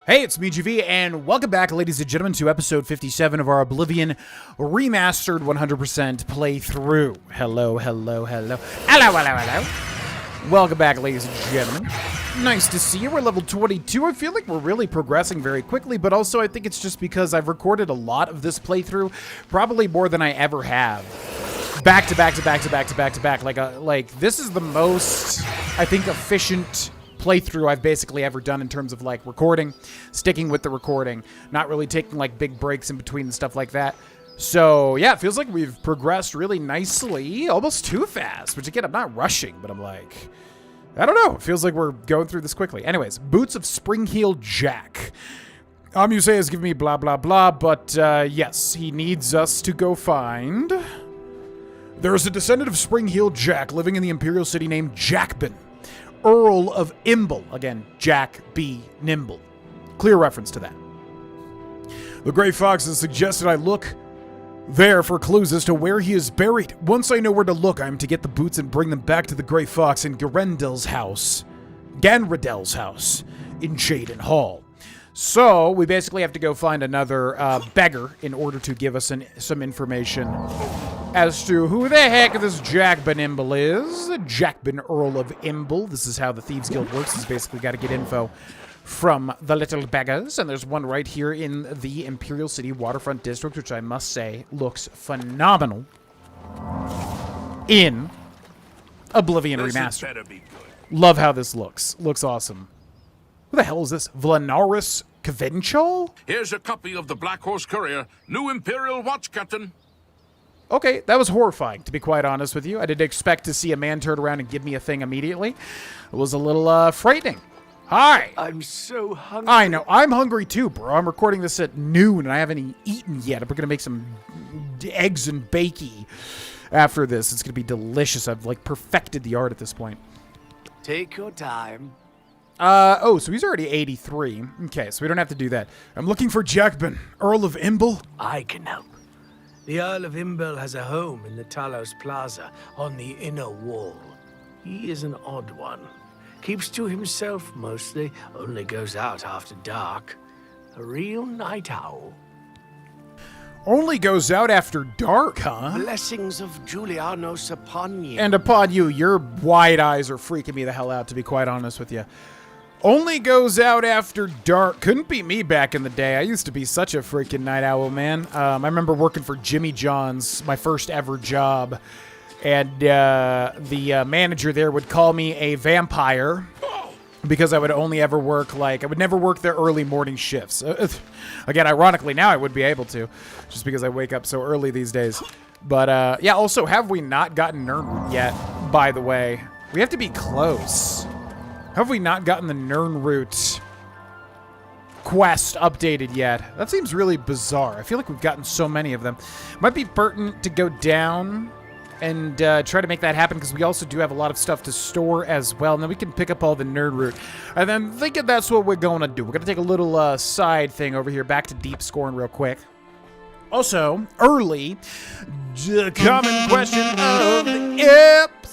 Hey, it's me, GV, and welcome back, ladies and gentlemen, to episode 57 of our Oblivion Remastered 100% playthrough. Hello. Welcome back, ladies and gentlemen. Nice to see you. We're level 22. I feel like we're really progressing very quickly, but also I think it's just because I've recorded a lot of this playthrough, probably more than I ever have. Back to back. Like this is the most, I think, efficient playthrough I've basically ever done in terms of like recording, sticking with the recording, not really taking like big breaks in between and stuff like that. So yeah, it feels like we've progressed really nicely, almost too fast, which again, I'm not rushing, but I'm like, I don't know. It feels like we're going through this quickly. Anyways, Boots of Springheel Jack. Amuse has given me blah, blah, blah, but yes, he needs us to go find. There's a descendant of Springheel Jack living in the Imperial City named Jakben, Earl of Imbel. Again, Jack B. Nimble. Clear reference to that. The Grey Fox has suggested I look there for clues as to where he is buried. Once I know where to look, I am to get the boots and bring them back to the Grey Fox in Ganridel's house in Shaden Hall. So, we basically have to go find another beggar in order to give us some information as to who the heck this Jakben Imbel is. Jakben, Earl of Imbel. This is how the Thieves Guild works. Is basically got to get info from the little beggars. And there's one right here in the Imperial City Waterfront District, which I must say looks phenomenal in Oblivion Remastered. Love how this looks. Looks awesome. Who the hell is this? Vlanaris Kvenchal? Here's a copy of the Black Horse Courier. New Imperial Watch, Captain. Okay, that was horrifying, to be quite honest with you. I didn't expect to see a man turn around and give me a thing immediately. It was a little frightening. Hi. I'm so hungry. I know. I'm hungry too, bro. I'm recording this at noon, and I haven't eaten yet. We're going to make some eggs and bakey after this. It's going to be delicious. I've, like, perfected the art at this point. Take your time. Oh, so he's already 83. Okay, so we don't have to do that. I'm looking for Jakben, Earl of Imbel. I can help. The Earl of Imbel has a home in the Talos Plaza on the inner wall. He is an odd one. Keeps to himself mostly, only goes out after dark. A real night owl. Only goes out after dark, huh? Blessings of Julianos upon you. And upon you. Your wide eyes are freaking me the hell out, to be quite honest with you. Only goes out after dark. Couldn't be me back in the day. I used to be such a freaking night owl, man. I remember working for Jimmy John's, my first ever job. And the manager there would call me a vampire because I would only ever work, I would never work their early morning shifts. Again, ironically, now I would be able to, just because I wake up so early these days. But, yeah, also, have we not gotten Nirnroot yet, by the way? We have to be close. Have we not gotten the Nirnroot quest updated yet? That seems really bizarre. I feel like we've gotten so many of them. Might be pertinent to go down and try to make that happen, because we also do have a lot of stuff to store as well, and then we can pick up all the Nirnroot. And then thinking that's what we're going to do. We're going to take a little side thing over here, back to deep scoring real quick. Also, early, common question of the episode,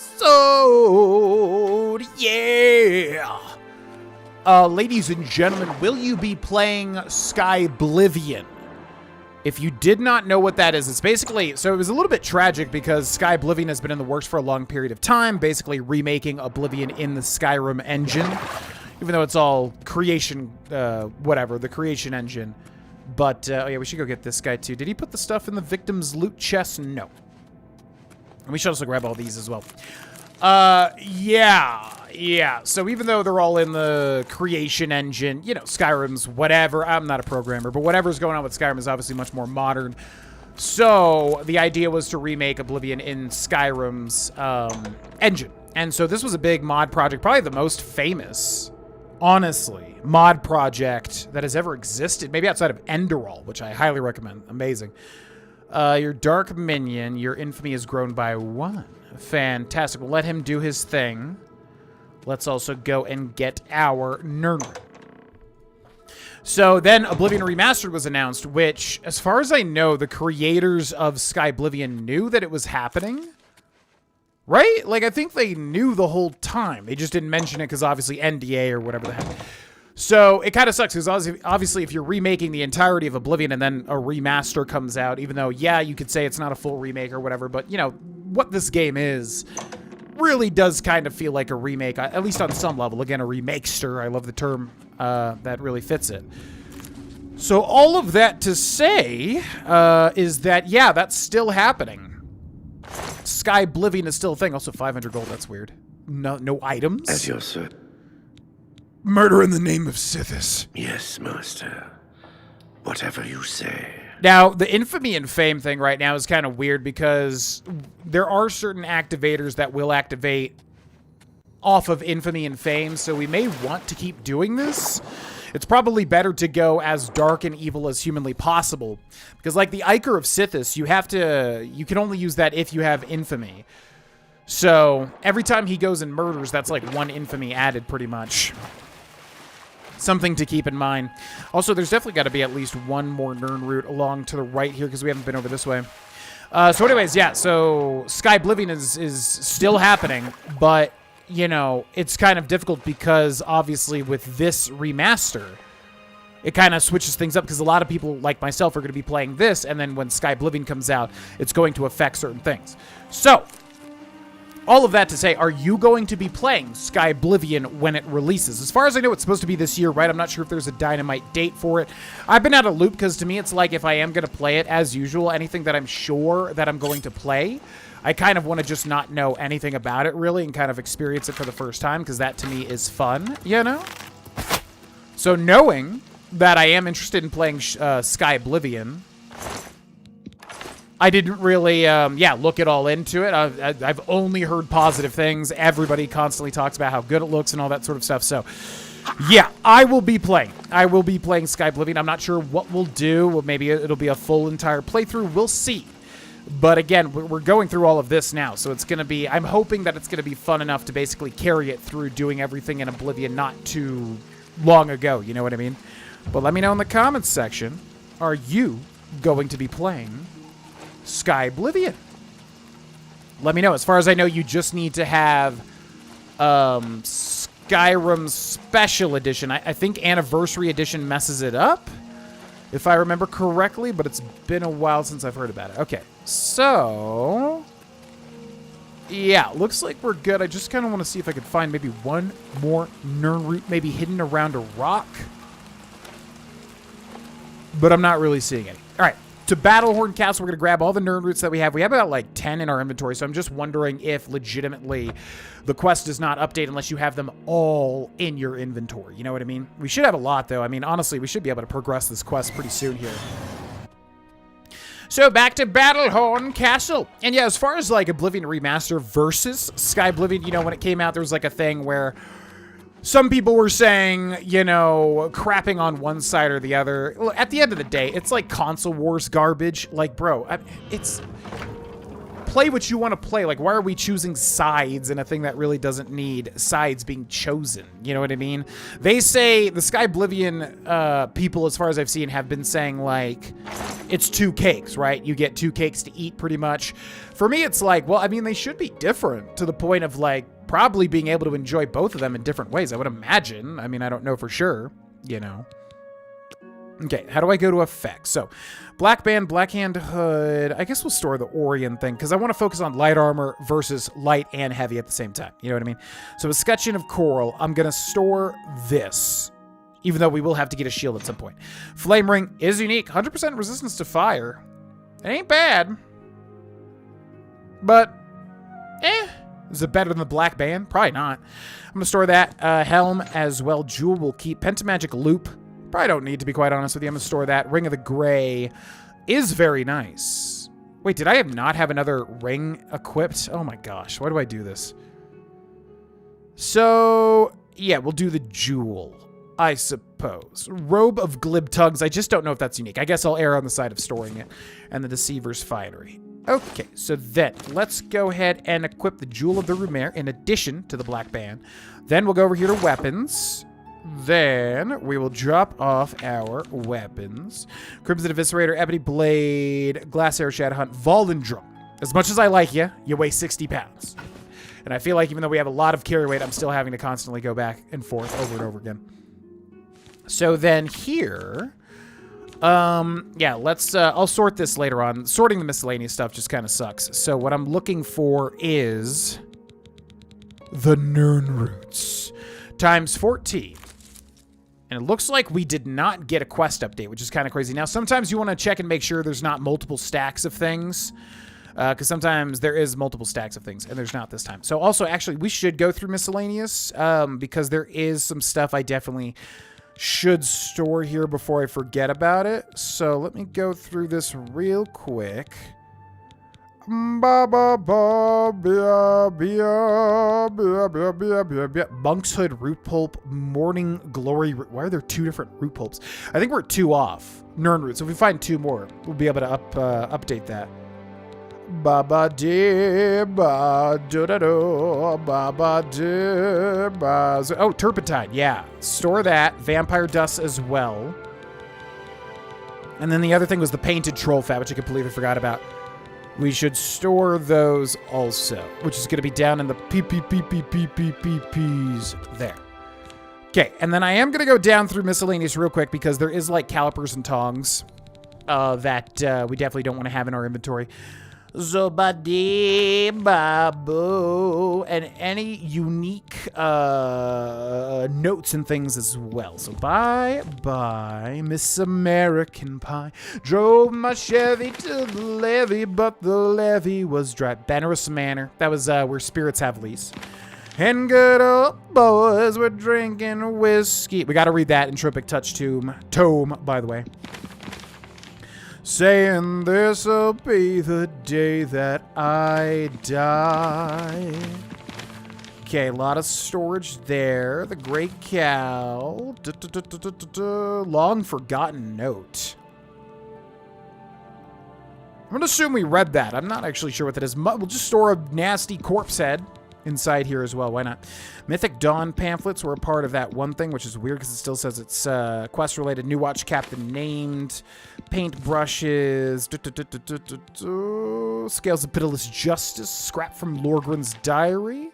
yeah! Ladies and gentlemen, will you be playing Skyblivion? If you did not know what that is, it's basically, so it was a little bit tragic because Skyblivion has been in the works for a long period of time, basically remaking Oblivion in the Skyrim engine, even though it's all creation, whatever, the creation engine. But, oh yeah, we should go get this guy too. Did he put the stuff in the victim's loot chest? No. And we should also grab all these as well. Yeah. So even though they're all in the creation engine, you know, Skyrim's whatever. I'm not a programmer, but whatever's going on with Skyrim is obviously much more modern. So the idea was to remake Oblivion in Skyrim's engine. And so this was a big mod project, probably the most famous, honestly, mod project that has ever existed. Maybe outside of Enderall, which I highly recommend. Amazing. Your dark minion, your infamy has grown by 1. Fantastic. We'll let him do his thing. Let's also go and get our Nirnroot. So then Oblivion Remastered was announced, which, as far as I know, the creators of Skyblivion knew that it was happening. Right? Like, I think they knew the whole time. They just didn't mention it because obviously NDA or whatever the heck. So it kind of sucks because obviously if you're remaking the entirety of Oblivion and then a remaster comes out, even though, yeah, you could say it's not a full remake or whatever, but, you know, what this game is really does kind of feel like a remake, at least on some level. Again, a remakester. I love the term that really fits it. So all of that to say is that, yeah, that's still happening. Sky Oblivion is still a thing. Also, 500 gold. That's weird. No items. As your sir. Murder in the name of Sithis. Yes, master. Whatever you say. Now, the infamy and fame thing right now is kind of weird because there are certain activators that will activate off of infamy and fame, so we may want to keep doing this. It's probably better to go as dark and evil as humanly possible. Because like the Ichor of Sithis, you can only use that if you have infamy. So every time he goes and murders, that's like 1 infamy added pretty much. Something to keep in mind. Also, there's definitely got to be at least 1 more Nirnroot along to the right here because we haven't been over this way. So anyways, yeah, so Sky Oblivion is still happening, but, you know, it's kind of difficult because, obviously, with this remaster, it kind of switches things up because a lot of people, like myself, are going to be playing this, and then when Sky Oblivion comes out, it's going to affect certain things. So, all of that to say, are you going to be playing Sky Oblivion when it releases? As far as I know, it's supposed to be this year, right? I'm not sure if there's a dynamite date for it. I've been out of loop because to me, it's like if I am going to play it as usual, anything that I'm sure that I'm going to play, I kind of want to just not know anything about it, really, and kind of experience it for the first time because that, to me, is fun, you know? So knowing that I am interested in playing Sky Oblivion, I didn't really, look it all into it. I've only heard positive things. Everybody constantly talks about how good it looks and all that sort of stuff. So, yeah, I will be playing. I will be playing Sky Oblivion. I'm not sure what we'll do. Well, maybe it'll be a full entire playthrough. We'll see. But again, we're going through all of this now. So it's going to be, I'm hoping that it's going to be fun enough to basically carry it through doing everything in Oblivion not too long ago. You know what I mean? But let me know in the comments section, are you going to be playing Sky Oblivion? Let me know. As far as I know, you just need to have Skyrim Special Edition. I think Anniversary Edition messes it up, if I remember correctly, but it's been a while since I've heard about it. Okay, so yeah, looks like we're good. I just kind of want to see if I could find maybe 1 more Nirnroot, maybe hidden around a rock, but I'm not really seeing any. All right. To Battlehorn Castle, we're going to grab all the Nirnroots that we have. We have about like 10 in our inventory, so I'm just wondering if legitimately the quest does not update unless you have them all in your inventory. You know what I mean? We should have a lot, though. I mean, honestly, we should be able to progress this quest pretty soon here. So back to Battlehorn Castle. And yeah, as far as like Oblivion Remaster versus Sky Oblivion, you know, when it came out, there was like a thing where some people were saying, you know, crapping on one side or the other. At the end of the day, it's like console wars garbage. Like, bro, it's play what you want to play. Like, why are we choosing sides in a thing that really doesn't need sides being chosen? You know what I mean? They say, the Sky Oblivion people, as far as I've seen, have been saying, like, it's 2 cakes, right? You get 2 cakes to eat, pretty much. For me, it's like, well, I mean, they should be different to the point of, like, probably being able to enjoy both of them in different ways, I would imagine. I mean, I don't know for sure, you know. Okay, how do I go to effects? So, Black Band, Black Hand Hood. I guess we'll store the Orion thing, because I want to focus on light armor versus light and heavy at the same time. You know what I mean? So, a Scutcheon of Coral, I'm going to store this, even though we will have to get a shield at some point. Flame Ring is unique. 100% resistance to fire. It ain't bad. But, is it better than the Black Band? Probably not. I'm going to store that. Helm as well. Jewel will keep. Pentamagic Loop. Probably don't need, to be quite honest with you. I'm going to store that. Ring of the Gray is very nice. Wait, did I not have another ring equipped? Oh my gosh. Why do I do this? So, yeah, we'll do the Jewel, I suppose. Robe of Glib Tugs. I just don't know if that's unique. I guess I'll err on the side of storing it. And the Deceiver's Finery. Okay, so then let's go ahead and equip the Jewel of the Rumere in addition to the Black Band. Then we'll go over here to weapons. Then we will drop off our weapons. Crimson Eviscerator, Ebony Blade, Glass Arrow, Shadowhunt, Volendrum. As much as I like you, you weigh 60 pounds. And I feel like even though we have a lot of carry weight, I'm still having to constantly go back and forth over and over again. So then here, yeah, let's, I'll sort this later on. Sorting the miscellaneous stuff just kind of sucks. So what I'm looking for is the Nirnroots times 14. And it looks like we did not get a quest update, which is kind of crazy. Now, sometimes you want to check and make sure there's not multiple stacks of things, because sometimes there is multiple stacks of things, and there's not this time. So also, actually, we should go through miscellaneous, because there is some stuff I definitely should store here before I forget about it. So let me go through this real quick. Monk's Hood root pulp, Morning Glory. Why are there two different root pulps? I think we're 2 off. Nirnroot. So if we find 2 more, we'll be able to update that. Baba de ba do da do baba de ba. Oh, turpentine. Yeah, store that. Vampire dust as well. And then the other thing was the painted troll fat, which I completely forgot about. We should store those also, which is going to be down in the P's there. Okay, and then I am going to go down through miscellaneous real quick because there is like calipers and tongs that we definitely don't want to have in our inventory. Zobadi Babu, and any unique notes and things as well. So bye, Miss American Pie. Drove my Chevy to the levee, but the levee was dry. Benerus Manor. That was where spirits have lease. And good old boys were drinking whiskey. We got to read that entropic touch tome, by the way. Saying this'll be the day that I die. Okay, a lot of storage there. The Great Cow. Long forgotten note. I'm going to assume we read that. I'm not actually sure what that is. We'll just store a nasty corpse head inside here as well. Why not? Mythic Dawn pamphlets were a part of that one thing, which is weird because it still says it's quest-related. New Watch Captain named. Paint brushes. Scales of Pitiless Justice. Scrap from Lorgren's Diary.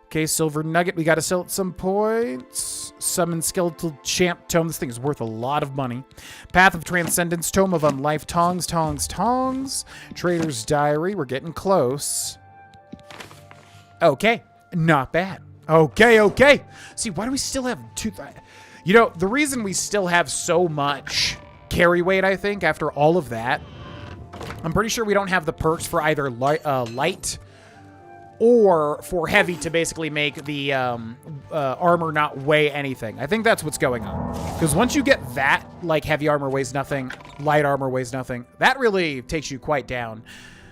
Okay, Silver Nugget. We got to sell at some points. Summon Skeletal Champ Tome. This thing is worth a lot of money. Path of Transcendence. Tome of Unlife. Tongs. Trader's Diary. We're getting close. Okay, not bad. Okay. See, why do we still have 2? You know, the reason we still have so much carry weight, I think, after all of that, I'm pretty sure we don't have the perks for either light or for heavy to basically make the armor not weigh anything. I think that's what's going on. Because once you get that, like heavy armor weighs nothing, light armor weighs nothing, that really takes you quite down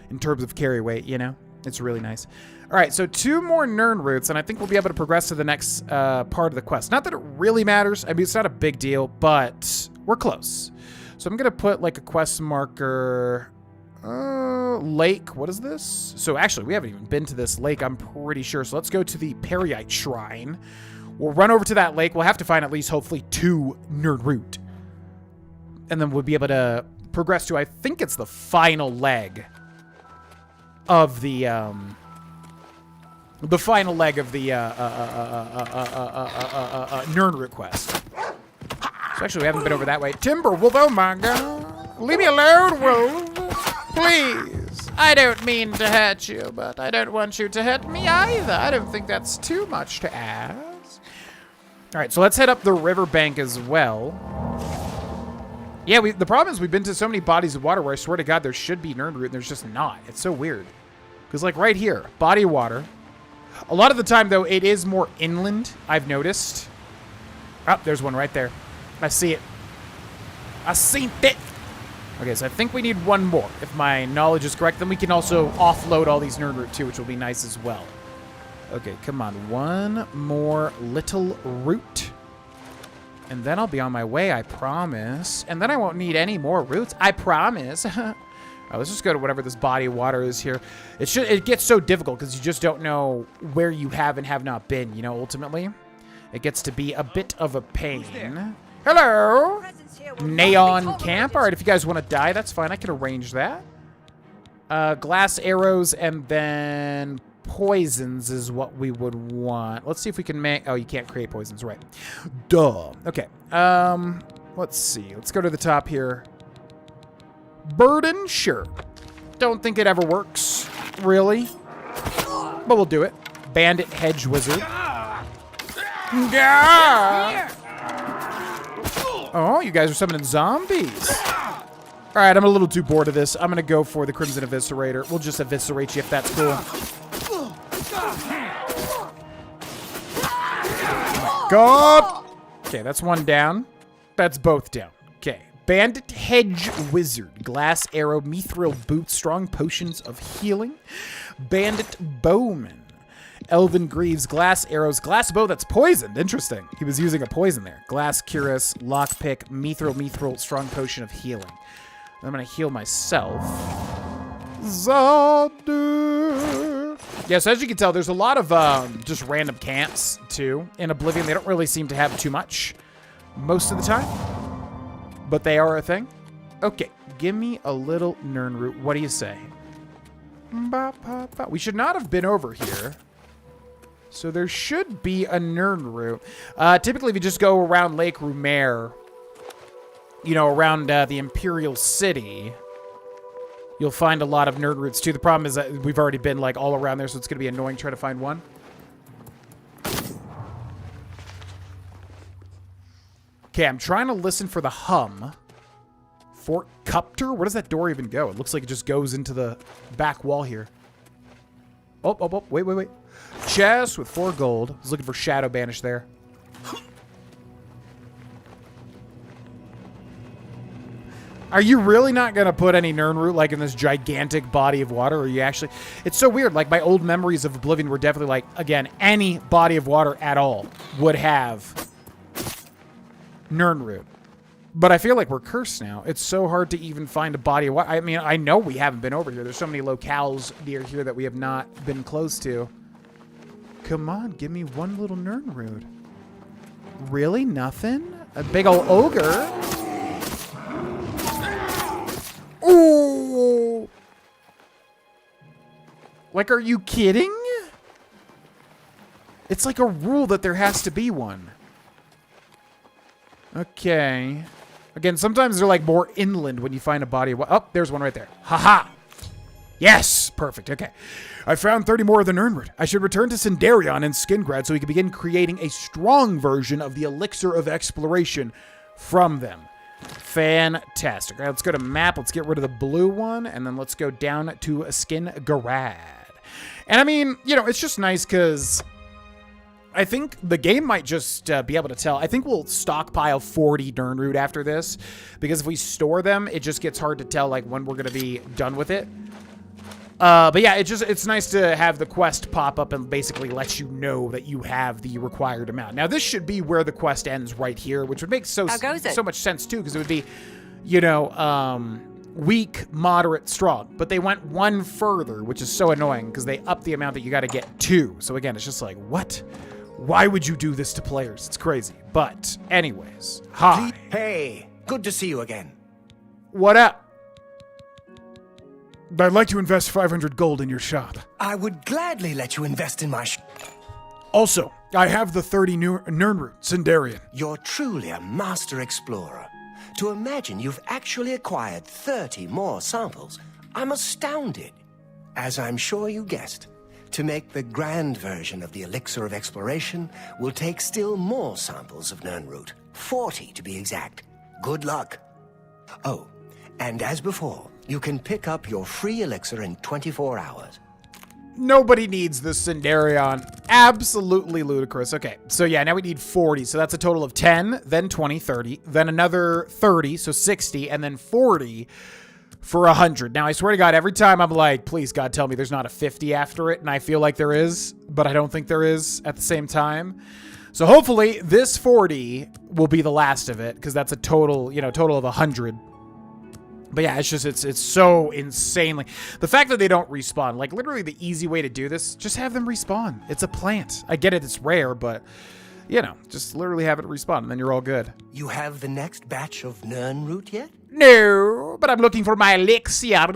in terms of carry weight, you know? It's really nice. All right, so 2 more Nirnroots, and I think we'll be able to progress to the next part of the quest. Not that it really matters. I mean, it's not a big deal, but we're close. So I'm going to put, like, a quest marker. Lake. What is this? So, actually, we haven't even been to this lake, I'm pretty sure. So let's go to the Periite Shrine. We'll run over to that lake. We'll have to find at least, hopefully, 2 Nirnroot. And then we'll be able to progress to, I think it's the final leg of the Nirnroot quest. So actually, we haven't been over that way. Timberwolf, oh my god. Leave me alone, Wolf. Please. I don't mean to hurt you, but I don't want you to hurt me either. I don't think that's too much to ask. All right, so let's head up the riverbank as well. Yeah, the problem is we've been to so many bodies of water where I swear to God there should be Nirnroot and there's just not. It's so weird. Because, like, right here, body of water. A lot of the time, though, it is more inland, I've noticed. Oh, there's one right there. I see it. I seen it. Okay, so I think we need 1 more. If my knowledge is correct, then we can also offload all these Nirnroot, too, which will be nice as well. Okay, come on. 1 more little root. And then I'll be on my way, I promise. And then I won't need any more roots, I promise. Let's just go to whatever this body of water is here. It gets so difficult because you just don't know where you have and have not been, you know, ultimately. It gets to be a bit of a pain. Hello? Neon camp. All right, if you guys want to die, that's fine. I can arrange that. Glass arrows and then poisons is what we would want. Let's see if we can make... Oh, you can't create poisons, right. Duh. Okay. Let's see. Let's go to the top here. Burden? Sure. Don't think it ever works, really. But we'll do it. Bandit Hedge Wizard. Yeah. Oh, you guys are summoning zombies. All right, I'm a little too bored of this. I'm going to go for the Crimson Eviscerator. We'll just eviscerate you if that's cool. God. Okay, that's one down. That's both down. Okay. Bandit Hedge Wizard. Glass Arrow, Mithril Boot, Strong Potions of Healing. Bandit Bowman. Elven Greaves, Glass Arrows, Glass Bow that's poisoned. Interesting. He was using a poison there. Glass Cuirass, Lockpick, Mithril, Strong Potion of Healing. I'm going to heal myself. Zadu. Yeah, so as you can tell, there's a lot of just random camps, too. In Oblivion, they don't really seem to have too much most of the time. But they are a thing. Okay, give me a little Nirnroot. What do you say? We should not have been over here. So there should be a Nirnroot. Typically, if you just go around Lake Rumer, you know, around the Imperial City, you'll find a lot of Nirnroots too. The problem is that we've already been like all around there, so it's going to be annoying trying to find one. Okay, I'm trying to listen for the hum. Fort Cupter? Where does that door even go? It looks like it just goes into the back wall here. Oh, wait. Chest with 4 gold. I was looking for Shadow Banish there. Are you really not going to put any Nirnroot like in this gigantic body of water? Or are you actually... It's so weird. Like, my old memories of Oblivion were definitely like, again, any body of water at all would have Nirnroot. But I feel like we're cursed now. It's so hard to even find a body of water. I mean, I know we haven't been over here. There's so many locales near here that we have not been close to. Come on, give me one little Nirnroot. Really? Nothing? A big old ogre? Ooh! Like, are you kidding? It's like a rule that there has to be one. Okay. Again, sometimes they're like more inland when you find a body of water. Oh, there's one right there. Haha! Yes! Perfect. Okay. I found 30 more of the Nirnroot. I should return to Sindarion and Skingrad so we can begin creating a strong version of the Elixir of Exploration from them. Fantastic. All right, let's go to map. Let's get rid of the blue one, and then let's go down to Skingrad. And I mean, you know, it's just nice because I think the game might just be able to tell. I think we'll stockpile 40 Nirnroot after this, because if we store them, it just gets hard to tell like when we're going to be done with it. But yeah, it's nice to have the quest pop up and basically let you know that you have the required amount. Now, this should be where the quest ends right here, which would make so much sense, too, because it would be, you know, weak, moderate, strong. But they went one further, which is so annoying, because they upped the amount that you got to get 2. So again, it's just like, what? Why would you do this to players? It's crazy. But anyways, hi. Hey, good to see you again. What up? I'd like to invest 500 gold in your shop. I would gladly let you invest in my Also, I have the 30 Nirnroot, Sindarion. You're truly a master explorer. To imagine you've actually acquired 30 more samples, I'm astounded. As I'm sure you guessed, to make the grand version of the Elixir of Exploration will take still more samples of Nirnroot. 40 to be exact. Good luck. Oh, and as before, you can pick up your free elixir in 24 hours. Nobody needs this Sindarion. Absolutely ludicrous. Okay, so yeah, now we need 40. So that's a total of 10, then 20, 30, then another 30, so 60, and then 40 for 100. Now, I swear to God, every time I'm like, please, God, tell me there's not a 50 after it, and I feel like there is, but I don't think there is at the same time. So hopefully this 40 will be the last of it, because that's a total, you know, total of 100. But yeah, it's just, it's so insanely... The fact that they don't respawn, like literally the easy way to do this, just have them respawn. It's a plant. I get it, it's rare, but, you know, just literally have it respawn, and then you're all good. You have the next batch of Nirnroot yet? No, but I'm looking for my elixir.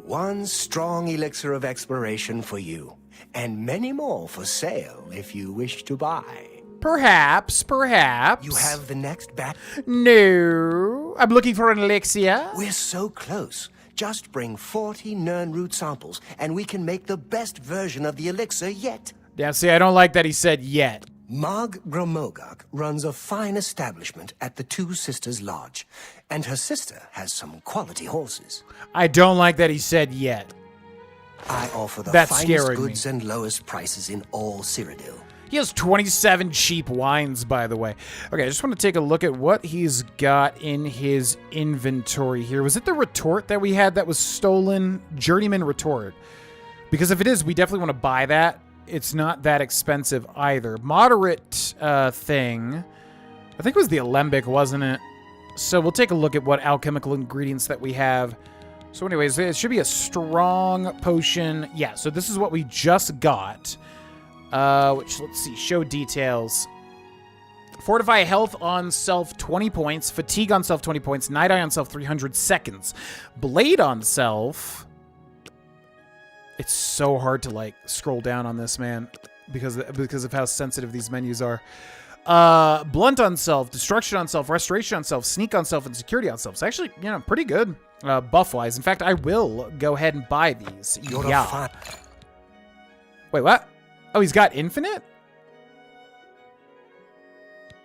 One strong elixir of exploration for you, and many more for sale if you wish to buy. Perhaps. You have the next batch? No. I'm looking for an elixir. We're so close. Just bring 40 Nirnroot samples, and we can make the best version of the elixir yet. Yeah, see, I don't like that he said yet. Mag Gromogak runs a fine establishment at the Two Sisters Lodge, and her sister has some quality horses. I don't like that he said yet. I offer the That's finest scaring goods me. and lowest prices in all Cyrodiil. He has 27 cheap wines, by the way. Okay, I just want to take a look at what he's got in his inventory here. Was it the retort that we had that was stolen? Journeyman retort. Because if it is, we definitely want to buy that. It's not that expensive either. Moderate thing. I think it was the alembic, wasn't it? So we'll take a look at what alchemical ingredients that we have. So anyways, it should be a strong potion. Yeah, so this is what we just got. Which, let's see, show details. Fortify health on self 20 points. Fatigue on self 20 points. Night Eye on self 300 seconds. Blade on self... It's so hard to, like, scroll down on this, man, because of how sensitive these menus are. Blunt on self, destruction on self, restoration on self, sneak on self, and security on self. So actually, you know, pretty good buff-wise. In fact, I will go ahead and buy these. Yeah. Wait, what? Oh, he's got infinite?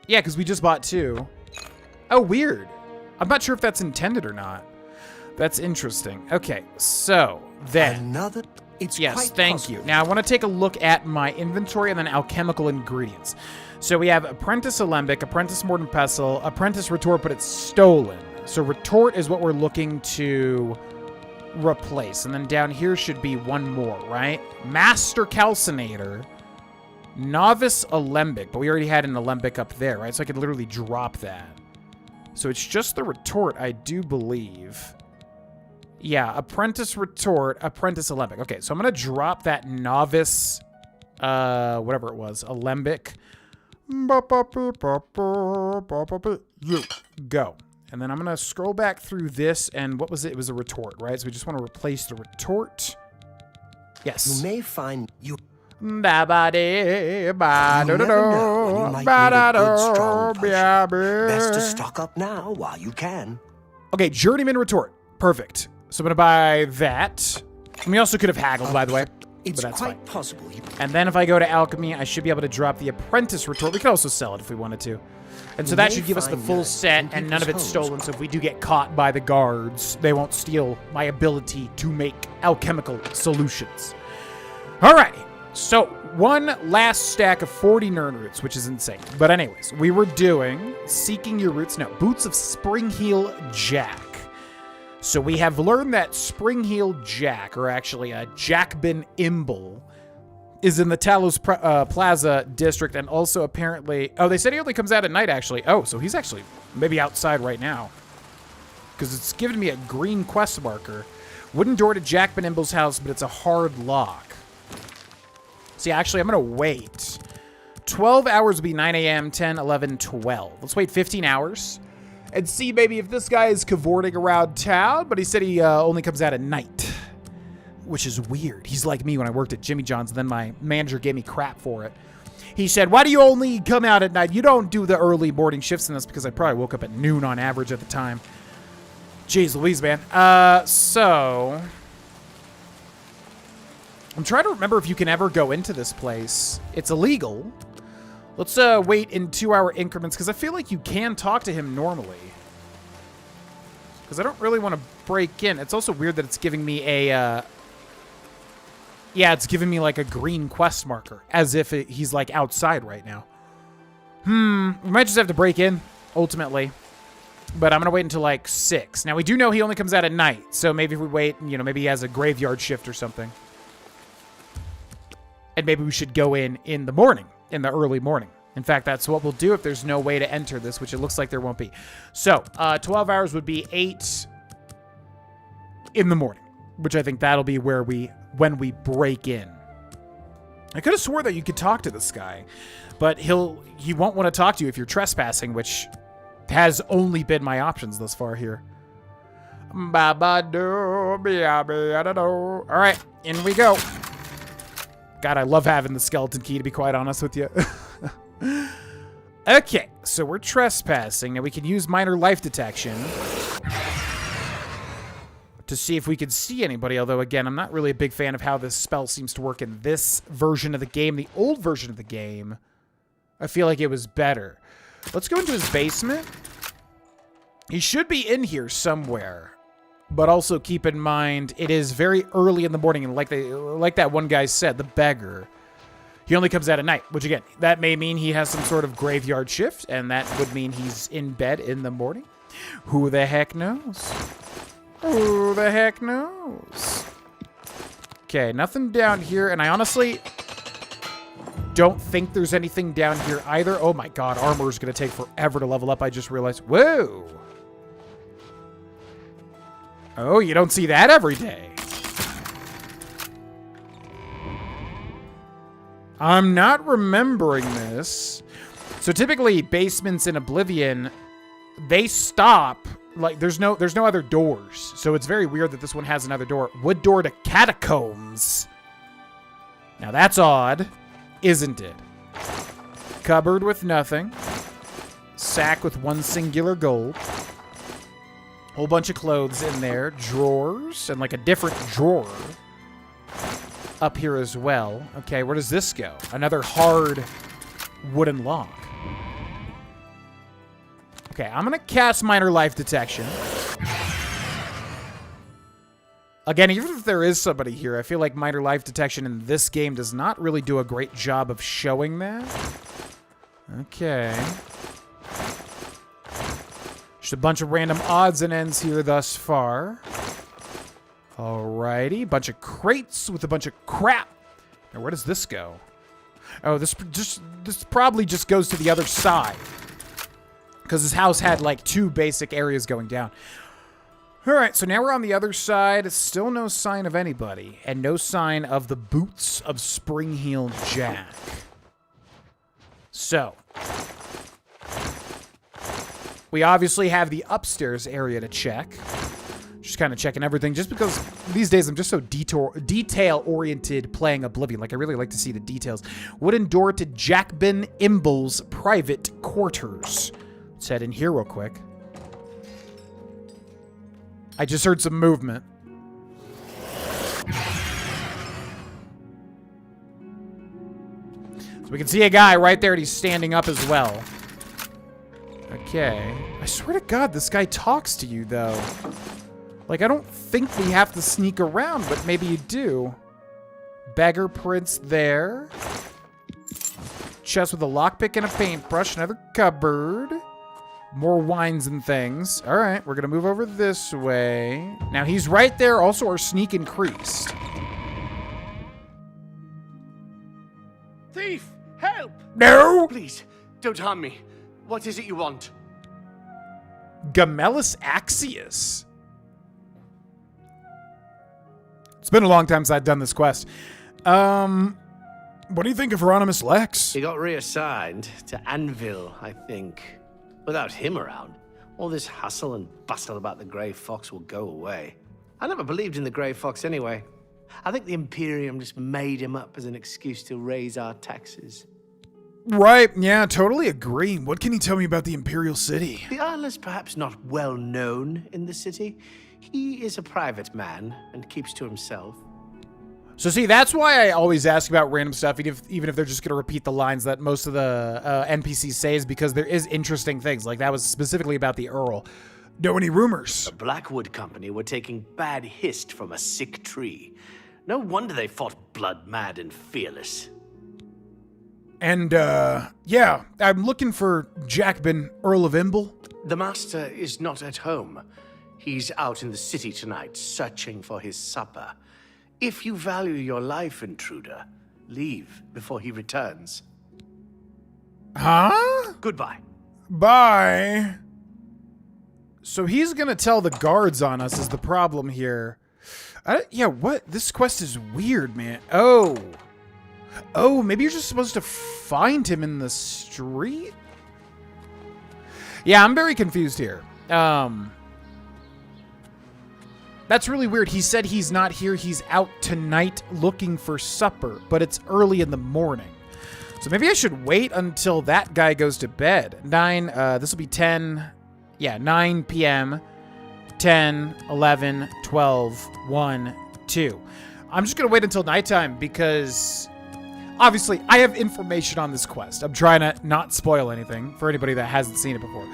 Yeah, because we just bought 2. Oh, weird. I'm not sure if that's intended or not. That's interesting. Okay, so then... Yes, thank you. Now, I want to take a look at my inventory and then alchemical ingredients. So we have Apprentice Alembic, Apprentice Mortar and Pestle, Apprentice Retort, but it's stolen. So Retort is what we're looking to replace. And then down here should be one more, right? Master Calcinator, Novice Alembic, but we already had an Alembic up there, right? So I could literally drop that. So it's just the Retort, I do believe. Yeah, Apprentice Retort, Apprentice Alembic. Okay, so I'm going to drop that Novice, whatever it was, Alembic. Go. And then I'm going to scroll back through this, and what was it? It was a Retort, right? So we just want to replace the Retort. Yes. You may find you... Best to stock up now while you can. Okay, Journeyman Retort. Perfect. So I'm going to buy that. And we also could have haggled, by the way. It's but that's quite fine. possible. And then if I go to Alchemy, I should be able to drop the Apprentice Retort. We could also sell it if we wanted to. And so that should give us the full set, and none of it's stolen. So if we do get caught by the guards, they won't steal my ability to make alchemical solutions. All right. So one last stack of 40 Nirnroots, which is insane. But anyways, we were doing Seeking Your Roots. No, Boots of Springheel Jack. So we have learned that Springheel Jack, or actually Jakben Imbel, is in the Talos Plaza district, and also apparently... Oh, they said he only comes out at night, actually. Oh, so he's actually maybe outside right now. Because it's given me a green quest marker. Wooden door to Jakben Imbel's house, but it's a hard lock. See, actually, I'm going to wait. 12 hours would be 9 a.m., 10, 11, 12. Let's wait 15 hours. And see maybe if this guy is cavorting around town, but he said he only comes out at night, which is weird. He's like me when I worked at Jimmy John's, and then my manager gave me crap for it. He said, why do you only come out at night? You don't do the early morning shifts, and that's because I probably woke up at noon on average at the time. Jeez Louise, man. So... I'm trying to remember if you can ever go into this place. It's illegal. Let's wait in 2-hour increments, because I feel like you can talk to him normally. Because I don't really want to break in. It's also weird that it's giving me a... Yeah, it's giving me like a green quest marker, as if he's like outside right now. We might just have to break in, ultimately. But I'm going to wait until like 6. Now, we do know he only comes out at night, so maybe if we wait, you know, maybe he has a graveyard shift or something. And maybe we should go in the morning, in the early morning. In fact, that's what we'll do if there's no way to enter this, which it looks like there won't be. So, 12 hours would be 8 in the morning, which I think that'll be where when we break in. I could have swore that you could talk to this guy, but he won't want to talk to you if you're trespassing, which has only been my options thus far here. All right, in we go. God, I love having the skeleton key, to be quite honest with you. Okay, so we're trespassing. Now we can use minor life detection to see if we can see anybody, although, again, I'm not really a big fan of how this spell seems to work in this version of the game. The old version of the game, I feel like it was better. Let's go into his basement. He should be in here somewhere, but also keep in mind it is very early in the morning, and like that one guy said, the beggar, he only comes out at night, which, again, that may mean he has some sort of graveyard shift, and that would mean he's in bed in the morning. Who the heck knows? Who the heck knows? Okay, nothing down here, and I honestly don't think there's anything down here either. Oh my god, armor is going to take forever to level up, I just realized. Whoa! Oh, you don't see that every day. I'm not remembering this. So typically, basements in Oblivion, they stop. Like, there's no other doors. So it's very weird that this one has another door. Wood door to catacombs. Now that's odd, isn't it? Cupboard with nothing. Sack with one singular gold. Whole bunch of clothes in there. Drawers, and like a different drawer up here as well. Okay, where does this go? Another hard wooden lock. Okay, I'm going to cast Minor Life Detection. Again, even if there is somebody here, I feel like Minor Life Detection in this game does not really do a great job of showing that. Okay. Just a bunch of random odds and ends here thus far. Alrighty, bunch of crates with a bunch of crap. Now, where does this go? Oh, this probably just goes to the other side, because his house had like 2 basic areas going down. All right, so now we're on the other side. Still no sign of anybody, and no sign of the boots of Springheel Jack. So we obviously have the upstairs area to check. Just kind of checking everything, just because these days I'm just so detail-oriented playing Oblivion. Like, I really like to see the details. Wooden door to Jakben Imbel's private quarters. Let's head in here real quick. I just heard some movement. So we can see a guy right there, and he's standing up as well. Okay. I swear to God, this guy talks to you, though. Like, I don't think we have to sneak around, but maybe you do. Beggar prints there. Chest with a lockpick and a paintbrush. Another cupboard. More wines and things. All right, we're going to move over this way. Now, he's right there. Also, our sneak increased. Thief! Help! No! Please, don't harm me. What is it you want? Gemellus Axius. It's been a long time since I've done this quest. What do you think of Hieronymus Lex? He got reassigned to Anvil, I think. Without him around, all this hustle and bustle about the Grey Fox will go away. I never believed in the Grey Fox anyway. I think the Imperium just made him up as an excuse to raise our taxes. Right, yeah, totally agree. What can you tell me about the Imperial City? The Earl is perhaps not well known in the city. He is a private man and keeps to himself. So see, that's why I always ask about random stuff, even if they're just going to repeat the lines that most of the NPCs say, is because there is interesting things. Like, that was specifically about the Earl. Know any rumors? The Blackwood Company were taking bad hist from a sick tree. No wonder they fought blood-mad and fearless. And, yeah, I'm looking for Jakben, Earl of Imbel. The Master is not at home. He's out in the city tonight, searching for his supper. If you value your life, intruder, leave before he returns. Huh? Goodbye. Bye. So he's gonna tell the guards on us is the problem here. Yeah, what? This quest is weird, man. Oh, maybe you're just supposed to find him in the street? Yeah, I'm very confused here. That's really weird. He said he's not here. He's out tonight looking for supper, but it's early in the morning. So maybe I should wait until that guy goes to bed. 9, this will be 10, yeah, 9 p.m., 10, 11, 12, 1, 2. I'm just going to wait until nighttime because obviously I have information on this quest. I'm trying to not spoil anything for anybody that hasn't seen it before.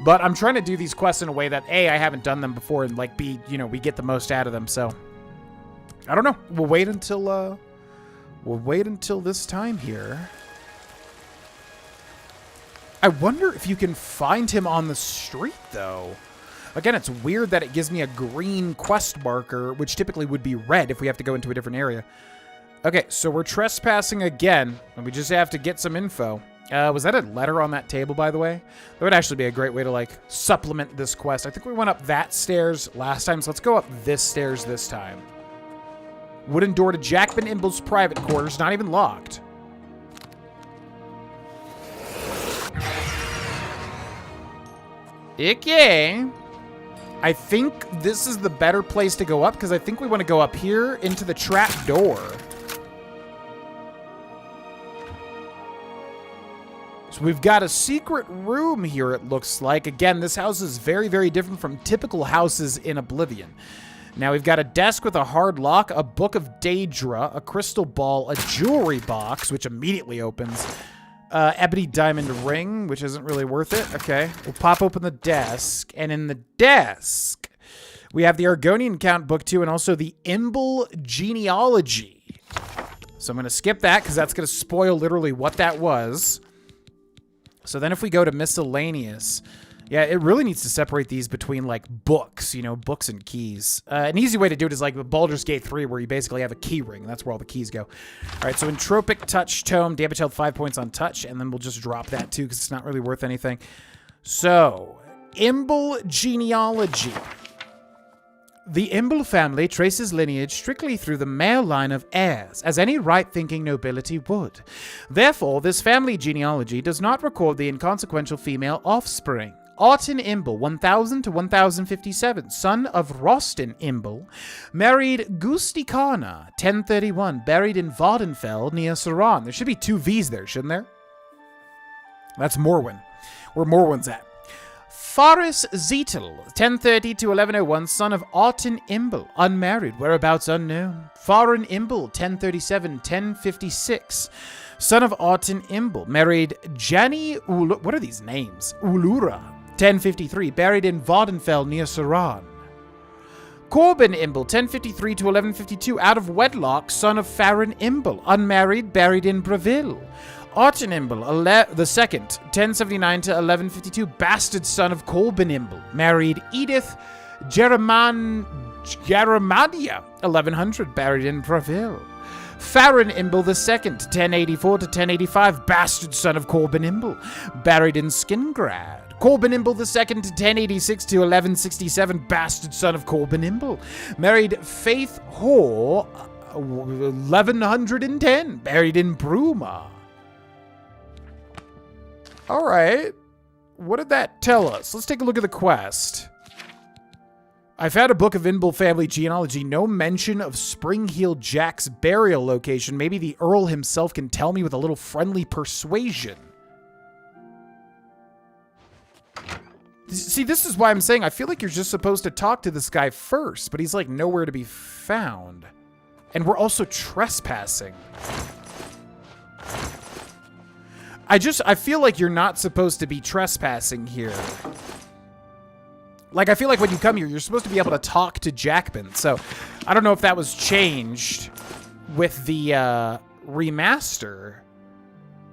But I'm trying to do these quests in a way that, A, I haven't done them before, and, like, B, you know, we get the most out of them. So, I don't know. We'll wait until this time here. I wonder if you can find him on the street, though. Again, it's weird that it gives me a green quest marker, which typically would be red if we have to go into a different area. Okay, so we're trespassing again, and we just have to get some info. Was that a letter on that table, by the way? That would actually be a great way to, like, supplement this quest. I think we went up that stairs last time, so let's go up this stairs this time. Wooden door to Jakben Imbel's private quarters, not even locked. Okay. I think this is the better place to go up, because I think we want to go up here into the trap door. So we've got a secret room here, it looks like. Again, this house is very, very different from typical houses in Oblivion. Now, we've got a desk with a hard lock, a book of Daedra, a crystal ball, a jewelry box, which immediately opens, ebony diamond ring, which isn't really worth it. Okay, we'll pop open the desk, and in the desk, we have the Argonian Count Book 2 and also the Imbel Genealogy. So I'm going to skip that because that's going to spoil literally what that was. So then if we go to miscellaneous, yeah, it really needs to separate these between, like, books, you know, books and keys. An easy way to do it is like the Baldur's Gate 3, where you basically have a key ring, and that's where all the keys go. All right, so Entropic Touch Tome, damage health 5 points on touch, and then we'll just drop that too, because it's not really worth anything. So, Imbel Genealogy. The Imbel family traces lineage strictly through the male line of heirs, as any right-thinking nobility would. Therefore, this family genealogy does not record the inconsequential female offspring. Artin Imbel, 1000 to 1057, son of Rostin Imbel, married Gustikana, 1031, buried in Vardenfell near Saran. There should be 2 V's there, shouldn't there? That's Morwen. Where Morwen's at. Faris Zetel, 1030 to 1101, son of Artin Imbel, unmarried, whereabouts unknown. Farin Imbel, 1037, 1056, son of Artin Imbel, married Jani what are these names? Ulura, 1053, buried in Vardenfell near Saran. Corbin Imbel, 1053 to 1152, out of wedlock, son of Farin Imbel, unmarried, buried in Breville. Artin Imbel, the second, 1079 to 1152, bastard son of Corbin Imbel, married Edith Jeremiah, 1100, buried in Breville. Farin Imbel II, 1084 to 1085, bastard son of Corbin Imbel, buried in Skingrad. Corbin Imbel II, 1086 to 1167, bastard son of Corbin Imbel, married Faith Hoare, 1110, buried in Bruma. All right. What did that tell us? Let's take a look at the quest. I found a book of Imbel family genealogy. No mention of Springheel Jack's burial location. Maybe the Earl himself can tell me with a little friendly persuasion. See, this is why I'm saying I feel like you're just supposed to talk to this guy first, but he's like nowhere to be found. And we're also trespassing. I feel like you're not supposed to be trespassing here. Like, I feel like when you come here, you're supposed to be able to talk to Jakben. So, I don't know if that was changed with the remaster.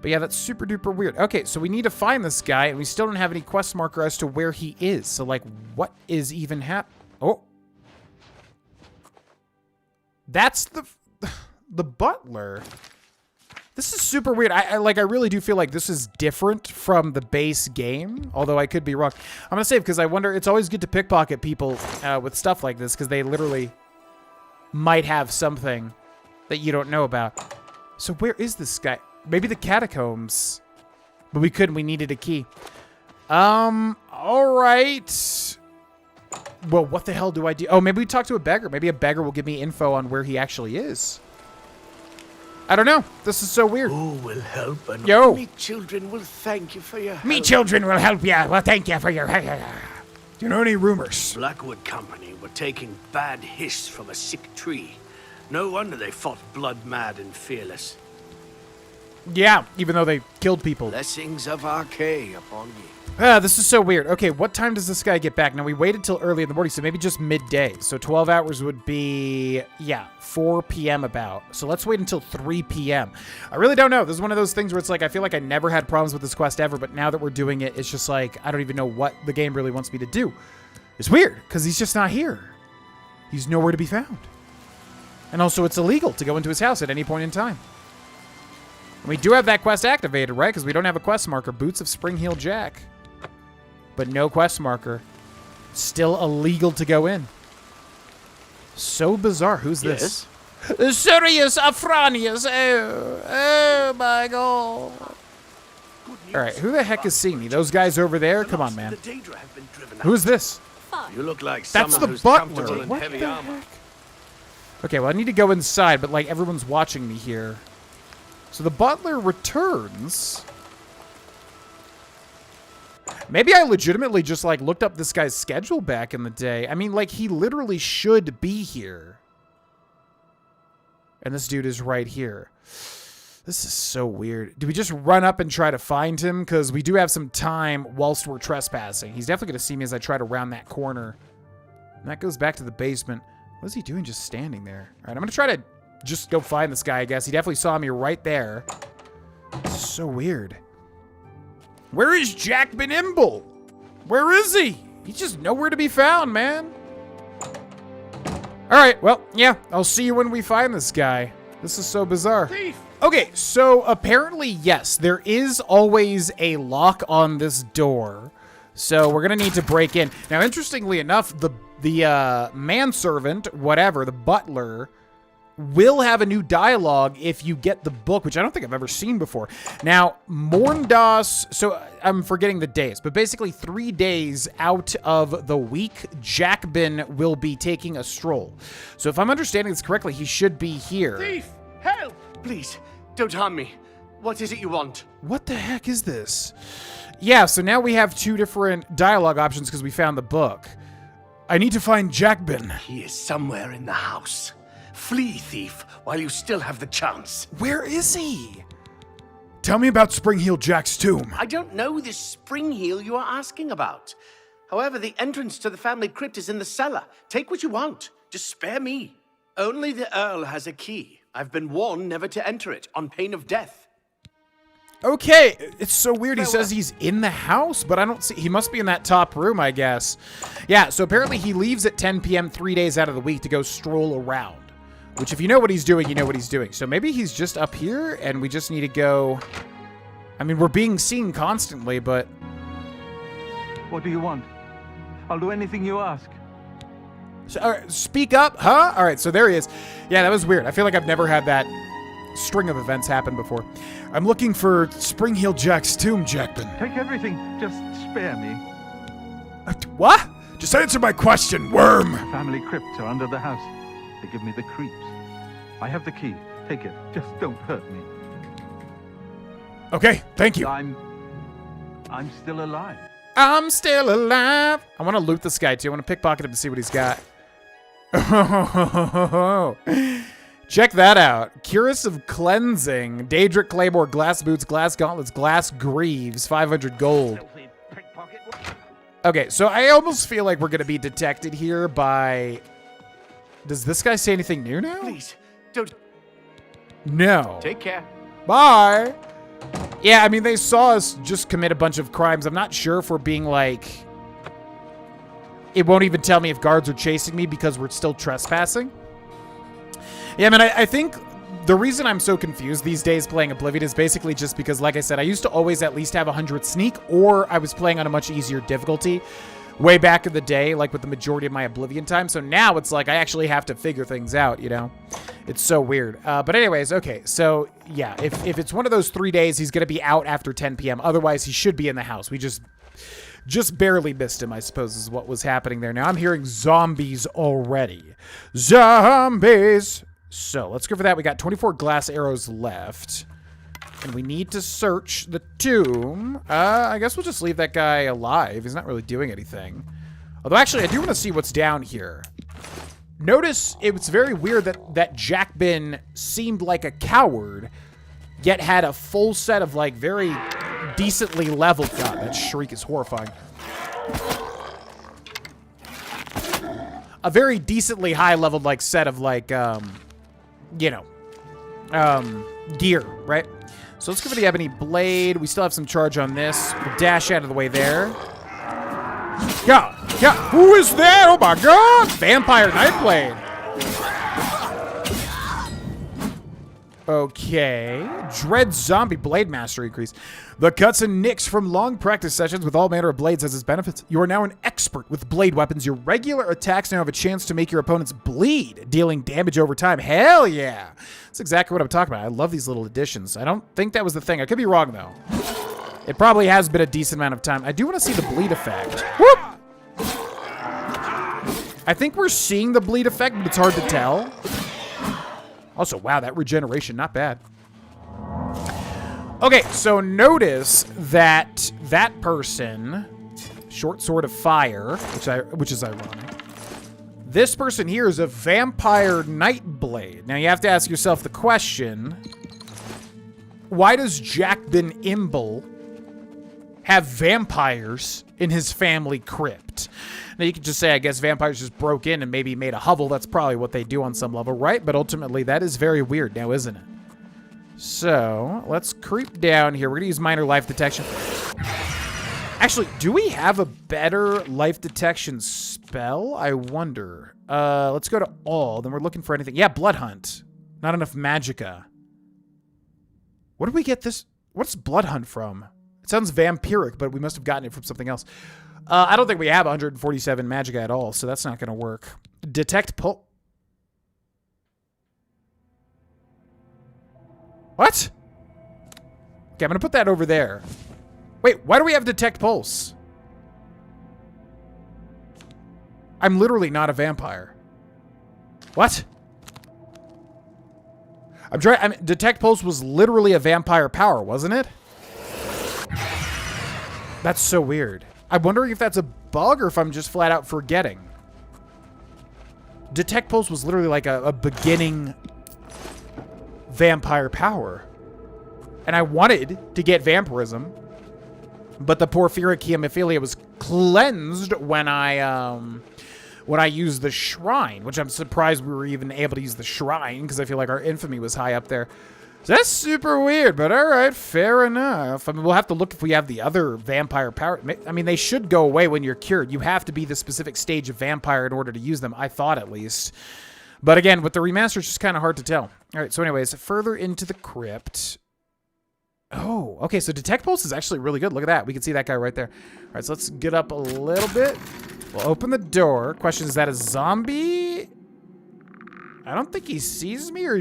But yeah, that's super duper weird. Okay, so we need to find this guy, and we still don't have any quest marker as to where he is. So, like, what is even happening? Oh. That's the butler. This is super weird. I really do feel like this is different from the base game, although I could be wrong. I'm going to save because I wonder, it's always good to pickpocket people with stuff like this because they literally might have something that you don't know about. So where is this guy? Maybe the catacombs. But we couldn't. We needed a key. All right. Well, what the hell do I do? Oh, maybe we talk to a beggar. Maybe a beggar will give me info on where he actually is. I don't know. This is so weird. Who will help and Yo. me children will thank you for your help. Me children will help you. Well, thank you for your... Do you know any rumors? Blackwood Company were taking bad hiss from a sick tree. No wonder they fought blood-mad and fearless. Yeah, even though they killed people. Blessings of Archay upon you. This is so weird. Okay, what time does this guy get back? Now, we waited till early in the morning, so maybe just midday. So 12 hours would be, yeah, 4 p.m. about. So let's wait until 3 p.m. I really don't know. This is one of those things where it's like, I feel like I never had problems with this quest ever, but now that we're doing it, it's just like, I don't even know what the game really wants me to do. It's weird, because he's just not here. He's nowhere to be found. And also, it's illegal to go into his house at any point in time. And we do have that quest activated, right? Because we don't have a quest marker. Boots of Springheel Jack. But no quest marker. Still illegal to go in. So bizarre. Who's this? Sirius Afranius. Oh my god. Alright, who the heck is seeing me? Those guys over there? Come on, man. Who's this? You look like That's someone the who's butler. comfortable in What heavy the armor. heck? Okay, well, I need to go inside, but, like, everyone's watching me here. So the butler returns. Maybe I legitimately just, like, looked up this guy's schedule back in the day. I mean, like, he literally should be here. And this dude is right here. This is so weird. Do we just run up and try to find him? Because we do have some time whilst we're trespassing. He's definitely going to see me as I try to round that corner. And that goes back to the basement. What is he doing just standing there? All right, I'm going to try to just go find this guy, I guess. He definitely saw me right there. This is so weird. Where is Jakben Imbel? Where is he? He's just nowhere to be found, man. All right, well, yeah, I'll see you when we find this guy. This is so bizarre. Thief! Okay, so apparently, yes, there is always a lock on this door. So we're going to need to break in. Now, interestingly enough, the manservant, whatever, the butler, will have a new dialogue if you get the book, which I don't think I've ever seen before. Now, Morndas, so I'm forgetting the days, but basically 3 days out of the week, Jakben will be taking a stroll. So if I'm understanding this correctly, he should be here. Thief! Help! Please, don't harm me. What is it you want? What the heck is this? Yeah, so now we have 2 different dialogue options because we found the book. I need to find Jakben. He is somewhere in the house. Flee, thief, while you still have the chance. Where is he? Tell me about Springheel Jack's tomb. I don't know this Springheel you are asking about. However, the entrance to the family crypt is in the cellar. Take what you want. Just spare me. Only the Earl has a key. I've been warned never to enter it, on pain of death. Okay, it's so weird. He says he's in the house, but I don't see... He must be in that top room, I guess. Yeah, so apparently he leaves at 10 p.m. 3 days out of the week to go stroll around. Which, if you know what he's doing, you know what he's doing. So maybe he's just up here, and we just need to go... I mean, we're being seen constantly, but... What do you want? I'll do anything you ask. So, all right, speak up, huh? All right, so there he is. Yeah, that was weird. I feel like I've never had that string of events happen before. I'm looking for Springheel Jack's tomb, Jakben. Take everything. Just spare me. What? Just answer my question, worm. Family crypts are under the house. They give me the creeps. I have the key. Take it. Just don't hurt me. Okay, thank you. I'm still alive. I'm still alive. I want to loot this guy, too. I want to pickpocket him to see what he's got. Check that out. Curus of Cleansing, Daedric Claymore, Glass Boots, Glass Gauntlets, Glass Greaves, 500 gold. Okay, so I almost feel like we're going to be detected here by... Does this guy say anything new now? Please, don't... No. Take care. Bye. Yeah, I mean, they saw us just commit a bunch of crimes. I'm not sure if we're being like... It won't even tell me if guards are chasing me because we're still trespassing. Yeah, I mean, I think the reason I'm so confused these days playing Oblivion is basically just because, like I said, I used to always at least have 100 sneak, or I was playing on a much easier difficulty way back in the day, like with the majority of my Oblivion time. So now it's like I actually have to figure things out, you know? It's so weird. But anyways, okay, so yeah, if it's one of those 3 days, he's going to be out after 10 p.m. Otherwise, he should be in the house. We just Just barely missed him, I suppose, is what was happening there. Now I'm hearing zombies already. Zombies! So, let's go for that. We got 24 glass arrows left. And we need to search the tomb. I guess we'll just leave that guy alive. He's not really doing anything. Although, actually, I do want to see what's down here. Notice it was very weird that Jakben seemed like a coward, yet had a full set of, like, very decently leveled... God, that shriek is horrifying. A very decently high-leveled, like, set of, like, you know, gear, right? So let's go for the Ebony Blade. We still have some charge on this. We'll dash out of the way there. Yeah, who is that? Oh my god! Vampire Nightblade. Okay. Dread Zombie Blade Mastery increase. The cuts and nicks from long practice sessions with all manner of blades has its benefits. You are now an expert with blade weapons. Your regular attacks now have a chance to make your opponents bleed, dealing damage over time. Hell yeah! That's exactly what I'm talking about. I love these little additions. I don't think that was the thing. I could be wrong, though. It probably has been a decent amount of time. I do want to see the bleed effect. Whoop! I think we're seeing the bleed effect, but it's hard to tell. Also, wow, that regeneration, not bad. Okay, so notice that that person, short sword of fire, which is ironic. This person here is a vampire Nightblade. Now you have to ask yourself the question: why does Jakben Imbel have vampires in his family crypt? Now, you could just say, I guess vampires just broke in and maybe made a hovel. That's probably what they do on some level, right? But ultimately, that is very weird now, isn't it? So, let's creep down here. We're going to use minor life detection. Actually, do we have a better life detection spell? I wonder. Let's go to all. Then we're looking for anything. Yeah, Blood Hunt. Not enough magicka. What did we get this? What's Blood Hunt from? It sounds vampiric, but we must have gotten it from something else. I don't think we have 147 magicka at all, so that's not going to work. Detect pulse. What? Okay, I'm going to put that over there. Wait, why do we have detect pulse? I'm literally not a vampire. What? Detect pulse was literally a vampire power, wasn't it? That's so weird. I'm wondering if that's a bug or if I'm just flat out forgetting. Detect Pulse was literally like a beginning vampire power. And I wanted to get vampirism, but the porphyric hemophilia was cleansed when I used the shrine, which I'm surprised we were even able to use the shrine because I feel like our infamy was high up there. So that's super weird, but all right, fair enough. I mean, we'll have to look if we have the other vampire power. I mean, they should go away when you're cured. You have to be the specific stage of vampire in order to use them, I thought at least. But again, with the remaster, it's just kind of hard to tell. All right, so anyways, further into the crypt. Oh, okay, so Detect Pulse is actually really good. Look at that. We can see that guy right there. All right, so let's get up a little bit. We'll open the door. Question, is that a zombie? I don't think he sees me, or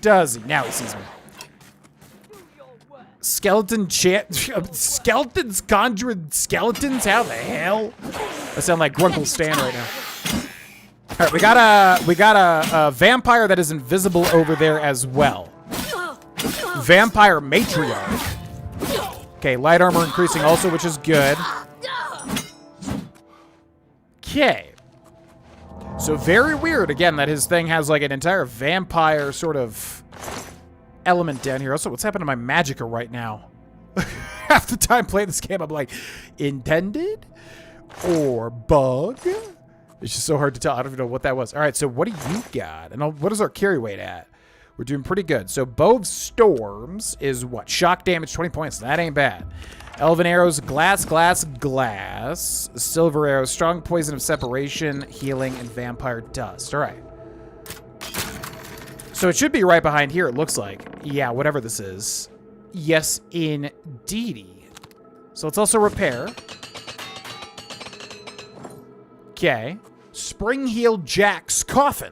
does he? Now he sees me. Skeleton skeletons conjured skeletons? How the hell? I sound like Grunkle Stan right now. All right, we got a vampire that is invisible over there as well. Vampire Matriarch. Okay, light armor increasing also, which is good. Okay. So very weird, again, that his thing has like an entire vampire sort of element down here. Also, what's happened to my magicka right now? Half the time playing this game, I'm like, intended or bug? It's just so hard to tell. I don't even know what that was. All right, so what do you got? And what is our carry weight at? We're doing pretty good. So Bow of Storms is what? Shock damage, 20 points. That ain't bad. Elven Arrows, glass. Silver Arrows, strong poison of separation, healing, and vampire dust. All right. So it should be right behind here, it looks like. Yeah, whatever this is. Yes, indeedy. So let's also repair. Okay. Springheel Jack's coffin.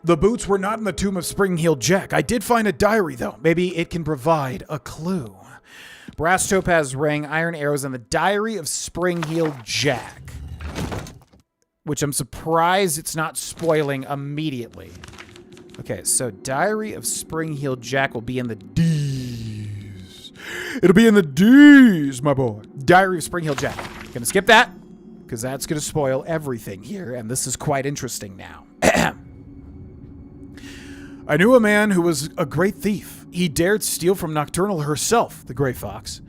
The boots were not in the tomb of Springheel Jack. I did find a diary, though. Maybe it can provide a clue. Brass topaz ring, iron arrows, and the Diary of Springheel Jack. Which I'm surprised it's not spoiling immediately. Okay, so Diary of Springheel Jack will be in the D's. It'll be in the D's, my boy. Diary of Springheel Jack. Gonna skip that, because that's gonna spoil everything here, and this is quite interesting now. I knew a man who was a great thief. He dared steal from Nocturnal herself, the Grey Fox.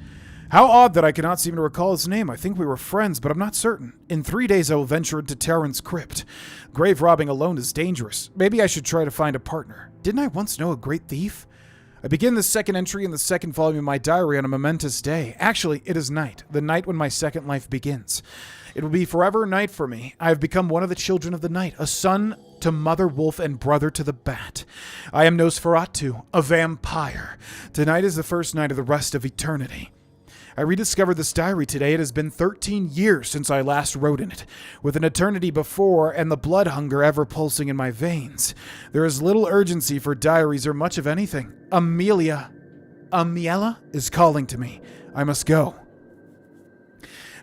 How odd that I cannot seem to recall his name. I think we were friends, but I'm not certain. In 3 days I will venture into Terran's crypt. Grave robbing alone is dangerous. Maybe I should try to find a partner. Didn't I once know a great thief? I begin the second entry in the second volume of my diary on a momentous day. Actually, it is night, the night when my second life begins. It will be forever night for me. I have become one of the children of the night, a son to Mother Wolf and brother to the Bat. I am Nosferatu, a vampire. Tonight is the first night of the rest of eternity. I rediscovered this diary today. It has been 13 years since I last wrote in it, with an eternity before and the blood hunger ever pulsing in my veins. There is little urgency for diaries or much of anything. Amiela is calling to me. I must go.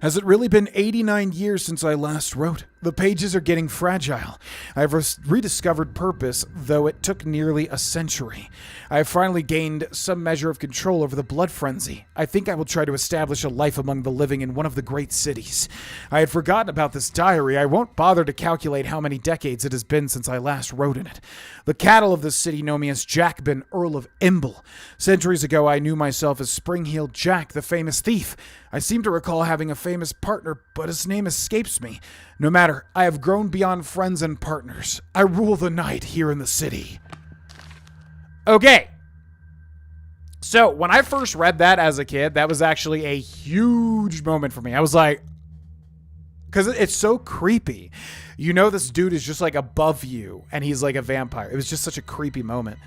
Has it really been 89 years since I last wrote? The pages are getting fragile. I have rediscovered purpose, though it took nearly a century. I have finally gained some measure of control over the blood frenzy. I think I will try to establish a life among the living in one of the great cities. I had forgotten about this diary. I won't bother to calculate how many decades it has been since I last wrote in it. The cattle of this city know me as Jakben, Earl of Imbel. Centuries ago, I knew myself as Springheel Jack, the famous thief. I seem to recall having a famous partner, but his name escapes me. No matter, I have grown beyond friends and partners. I rule the night here in the city. Okay. So, when I first read that as a kid, that was actually a huge moment for me. I was like, because it's so creepy. You know this dude is just like above you, and he's like a vampire. It was just such a creepy moment.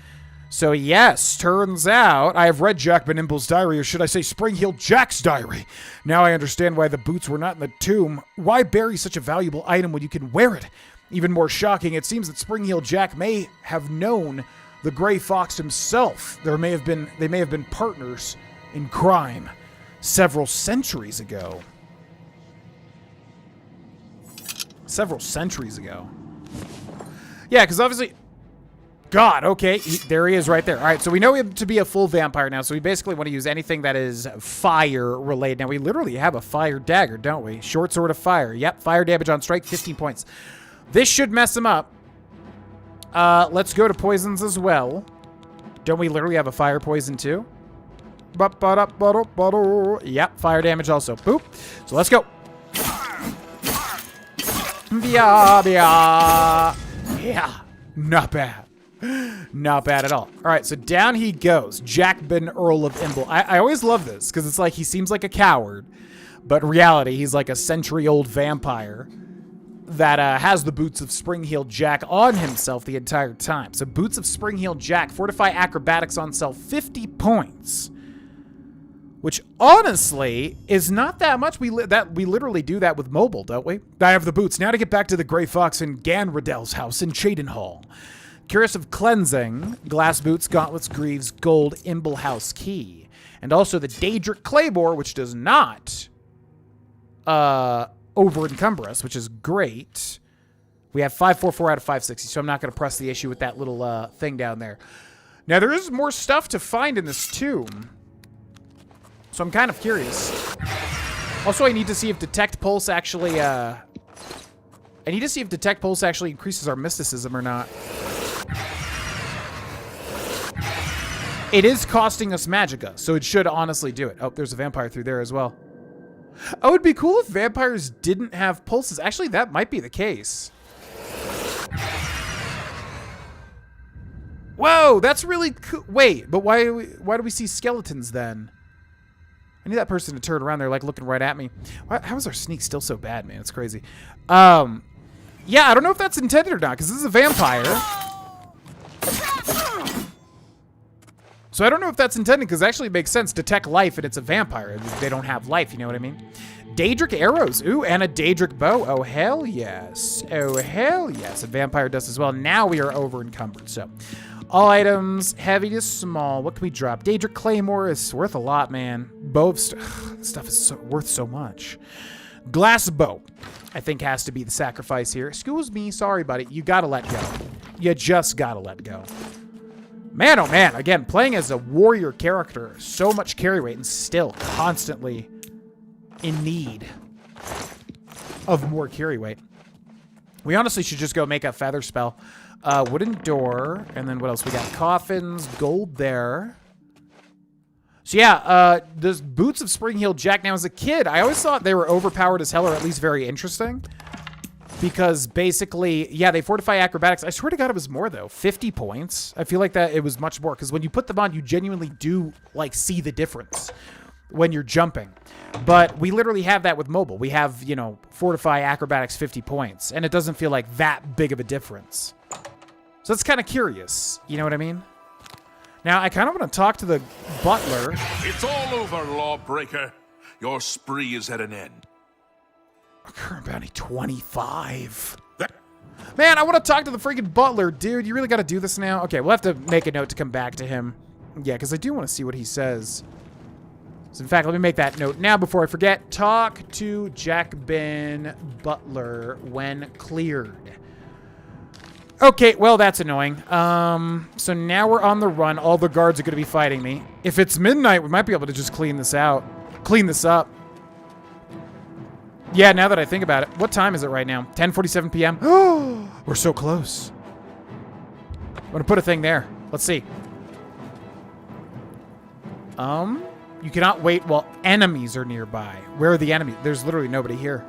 So yes, turns out I have read Jakben Imbel's diary, or should I say Springheel Jack's diary. Now I understand why the boots were not in the tomb. Why bury such a valuable item when you can wear it? Even more shocking, it seems that Springheel Jack may have known the Grey Fox himself. They may have been partners in crime several centuries ago. Several centuries ago. Yeah, because obviously... God, okay, there he is right there. All right, so we know him to be a full vampire now, so we basically want to use anything that is fire-related. Now, we literally have a fire dagger, don't we? Short sword of fire. Yep, fire damage on strike, 15 points. This should mess him up. Let's go to poisons as well. Don't we literally have a fire poison too? Yep, fire damage also. Boop. So let's go. Yeah, not bad. Not bad at all. All right, so down he goes. Jakben, Earl of Imbel. I always love this because it's like he seems like a coward, but in reality, he's like a century-old vampire that has the boots of Springheel Jack on himself the entire time. So boots of Springheel Jack, fortify acrobatics on self, 50 points, which honestly is not that much. We literally do that with mobile, don't we? I have the boots. Now to get back to the Grey Fox in Ganridel's house in Cheydinhall. Cuirass of Cleansing, Glass Boots, Gauntlets, Greaves, Gold, Imbel House Key. And also the Daedric Claymore, which does not over-encumber us, which is great. We have 544 out of 560, so I'm not going to press the issue with that little thing down there. Now, there is more stuff to find in this tomb, so I'm kind of curious. Also, I need to see if Detect Pulse actually... increases our mysticism or not. It is costing us magicka, so it should honestly do it. Oh, there's a vampire through there as well. Oh, it'd be cool if vampires didn't have pulses. Actually, that might be the case. Whoa, that's really cool. Wait, but why do we see skeletons then? I need that person to turn around. They're like looking right at me. How is our sneak still so bad, man? It's crazy. Yeah, I don't know if that's intended or not, because this is a vampire. So I don't know if that's intended, because it actually makes sense. Detect life, and it's a vampire. They don't have life, you know what I mean? Daedric arrows. Ooh, and a Daedric bow. Oh, hell yes. Oh, hell yes. A vampire does as well. Now we are over encumbered. So All items, heavy to small. What can we drop? Daedric Claymore is worth a lot, man. Bow of stuff is worth so much. Glass bow, I think, has to be the sacrifice here. Excuse me, sorry, buddy. You gotta let go. You just gotta let go. Man, oh man, again, playing as a warrior character, so much carry weight and still constantly in need of more carry weight. We honestly should just go make a feather spell. Wooden door, and then what else? We got coffins, gold there. So yeah, the boots of Springheel Jack. Now, as a kid, I always thought they were overpowered as hell, or at least very interesting. Because basically, yeah, they fortify acrobatics. I swear to God, it was more, though. 50 points. I feel like that it was much more. Because when you put them on, you genuinely do, like, see the difference when you're jumping. But we literally have that with mobile. We have, you know, fortify acrobatics 50 points. And it doesn't feel like that big of a difference. So it's kind of curious. You know what I mean? Now, I kind of want to talk to the butler. It's all over, lawbreaker. Your spree is at an end. Current bounty 25. Man, I want to talk to the freaking butler. Dude, you really got to do this now? Okay, we'll have to make a note to come back to him. Yeah, because I do want to see what he says. So, in fact, let me make that note now before I forget. Talk to Jakben Butler when cleared. Okay, well, that's annoying. So now we're on the run. All the guards are going to be fighting me. If it's midnight, we might be able to just clean this out. Clean this up. Yeah, now that I think about it. What time is it right now? 10:47 p.m. Oh, we're so close. I'm going to put a thing there. Let's see. You cannot wait while enemies are nearby. Where are the enemies? There's literally nobody here.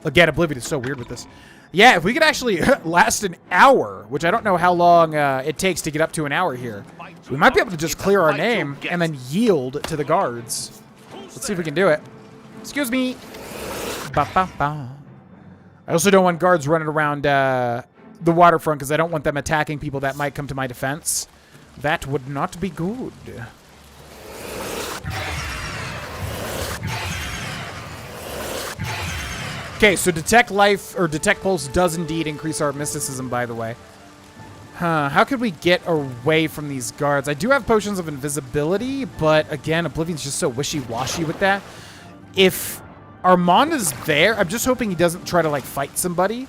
Again, Oblivion is so weird with this. Yeah, if we could actually last an hour, which I don't know how long it takes to get up to an hour here, we might be able to just clear our name and then yield to the guards. Let's see if we can do it. Excuse me. Ba, ba, ba. I also don't want guards running around the waterfront because I don't want them attacking people that might come to my defense. That would not be good. Okay, so Detect Life, or Detect Pulse does indeed increase our mysticism, by the way. Huh, how could we get away from these guards? I do have potions of invisibility, but again, Oblivion's just so wishy-washy with that. If Armand is there, I'm just hoping he doesn't try to, like, fight somebody.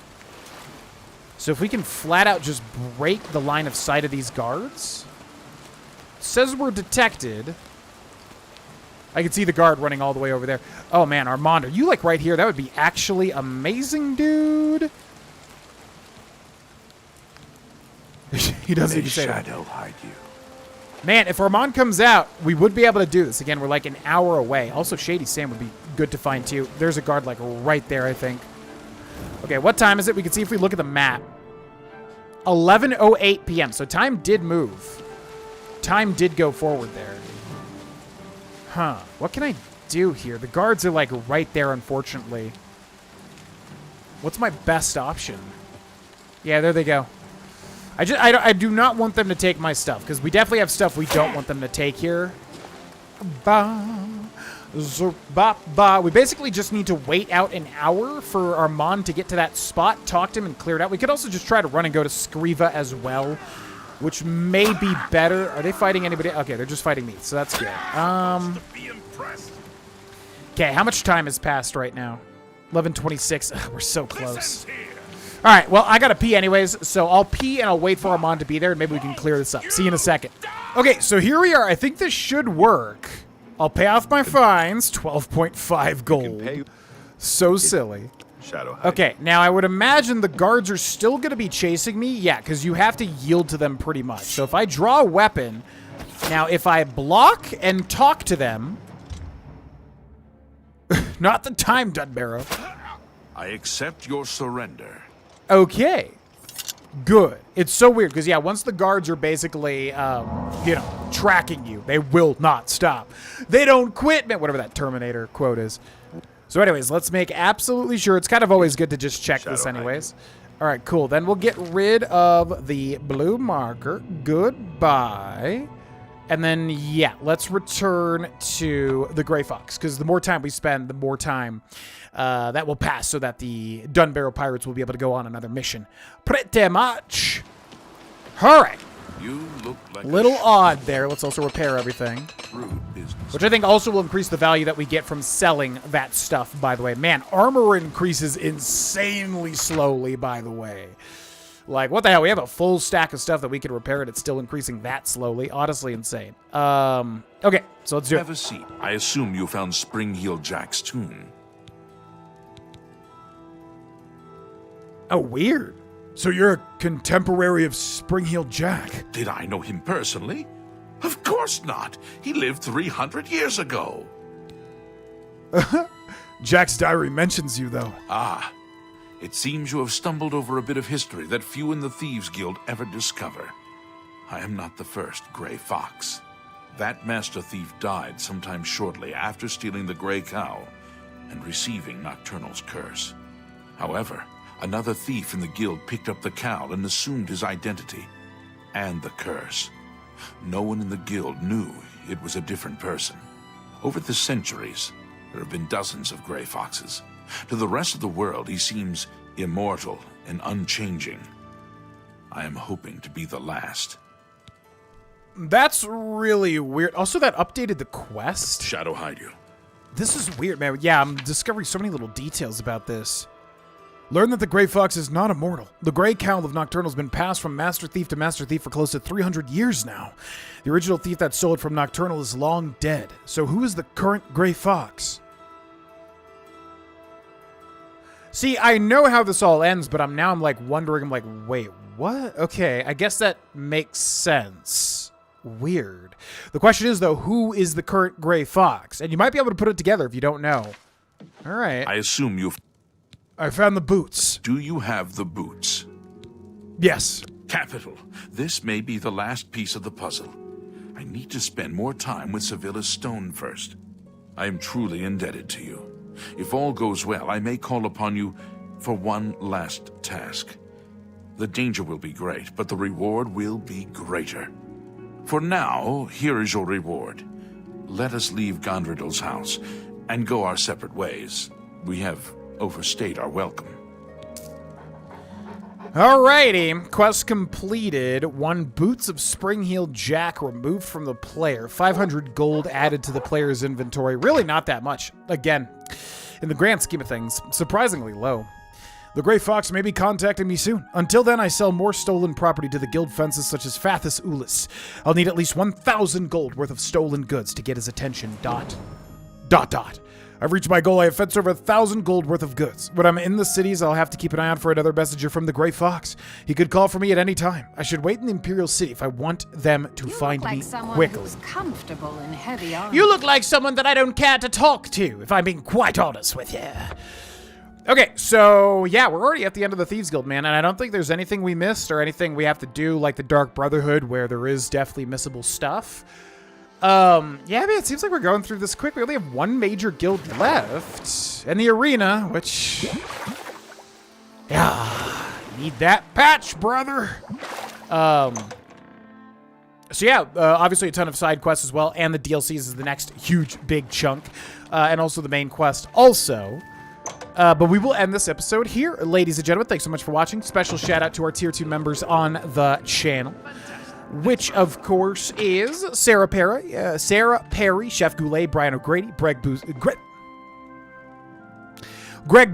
So if we can flat out just break the line of sight of these guards. Says we're detected. I can see the guard running all the way over there. Oh, man, Armand, are you, like, right here? That would be actually amazing, dude. He doesn't even say that. Shadow hide you. Man, if Armand comes out, we would be able to do this. Again, we're, like, an hour away. Also, Shady Sam would be good to find, too. There's a guard, like, right there, I think. Okay, what time is it? We can see if we look at the map. 11:08 p.m., so time did move. Time did go forward there. Huh. What can I do here? The guards are, like, right there, unfortunately. What's my best option? Yeah, there they go. I do not want them to take my stuff, because we definitely have stuff we don't want them to take here. We basically just need to wait out an hour for Armand to get to that spot, talk to him, and clear it out. We could also just try to run and go to Skriva as well, which may be better. Are they fighting anybody? Okay, they're just fighting me, so that's good. Okay, how much time has passed right now? 11:26. Ugh, we're so close. All right, well, I got to pee anyways, so I'll pee and I'll wait for Armand to be there, and maybe we can clear this up. See you in a second. Okay, so here we are. I think this should work. I'll pay off my fines. 12.5 gold. So silly. Shadow hide. Okay, now I would imagine the guards are still going to be chasing me. Yeah, because you have to yield to them pretty much. So if I draw a weapon, now if I block and talk to them... Not the time, Dunbarrow. I accept your surrender. Okay. Good. It's so weird, because, yeah, once the guards are basically, you know, tracking you, they will not stop. They don't quit, man. Whatever that Terminator quote is. So anyways, let's make absolutely sure. It's kind of always good to just check this anyways. All right, cool. Then we'll get rid of the blue marker. Goodbye. And then, yeah, let's return to the Grey Fox, because the more time we spend, the more time that will pass so that the Dunbarrow Pirates will be able to go on another mission. Pretty much. All right. You look like Little odd there. Let's also repair everything. shrewd business. Which I think also will increase the value that we get from selling that stuff, by the way. Man, armor increases insanely slowly, by the way. Like, what the hell? We have a full stack of stuff that we can repair, and it's still increasing that slowly. Honestly insane. Okay, so let's do it. Have a seat. I assume you found Springheel Jack's tomb. Oh, weird. So you're a contemporary of Springheel Jack. Did I know him personally? Of course not. He lived 300 years ago. Jack's diary mentions you, though. Ah, it seems you have stumbled over a bit of history that few in the Thieves Guild ever discover. I am not the first Grey Fox. That master thief died sometime shortly after stealing the Grey Cow and receiving Nocturnal's curse. However, another thief in the guild picked up the cow and assumed his identity and the curse. No one in the guild knew it was a different person. Over the centuries, there have been dozens of Grey Foxes. To the rest of the world, he seems immortal and unchanging. I am hoping to be the last. That's really weird. Also, that updated the quest. Shadow hide you. This is weird, man. Yeah, I'm discovering so many little details about this. Learn that the Grey Fox is not immortal. The Grey Cowl of Nocturnal has been passed from Master Thief to Master Thief for close to 300 years now. The original thief that stole it from Nocturnal is long dead. So who is the current Grey Fox? See, I know how this all ends, but I'm like wondering, I'm like, wait, what? Okay, I guess that makes sense. Weird. The question is, though, who is the current Grey Fox? And you might be able to put it together if you don't know. All right. I assume you've... I found the boots. Do you have the boots? Yes. Capital. This may be the last piece of the puzzle. I need to spend more time with Sevilla's stone first. I am truly indebted to you. If all goes well, I may call upon you for one last task. The danger will be great, but the reward will be greater. For now, here is your reward. Let us leave Gondredal's house and go our separate ways. We have overstayed our welcome. Alrighty, quest completed. 1 Boots of Springheel Jack removed from the player. 500 gold added to the player's inventory. Really not that much. Again, in the grand scheme of things, surprisingly low. The Grey Fox may be contacting me soon. Until then, I sell more stolen property to the guild fences such as Fathus Ulis. I'll need at least 1,000 gold worth of stolen goods to get his attention. ... I've reached my goal. I have fenced over 1,000 gold worth of goods. When I'm in the cities, I'll have to keep an eye out for another messenger from the Grey Fox. He could call for me at any time. I should wait in the Imperial City if I want them to find me quickly. Who's comfortable in heavy armor. You look like someone that I don't care to talk to, if I'm being quite honest with you. Okay, so yeah, we're already at the end of the Thieves Guild, man, and I don't think there's anything we missed or anything we have to do like the Dark Brotherhood where there is definitely missable stuff. Yeah, man, it seems like we're going through this quick. We only have 1 major guild left. And the arena, which... yeah, need that patch, brother. So yeah, obviously a ton of side quests as well, and the DLCs is the next huge, big chunk. And also the main quest also. But we will end this episode here. Ladies and gentlemen, thanks so much for watching. Special shout out to our Tier 2 members on the channel. Which, of course, is Sarah Perry, Chef Goulet, Brian O'Grady, Greg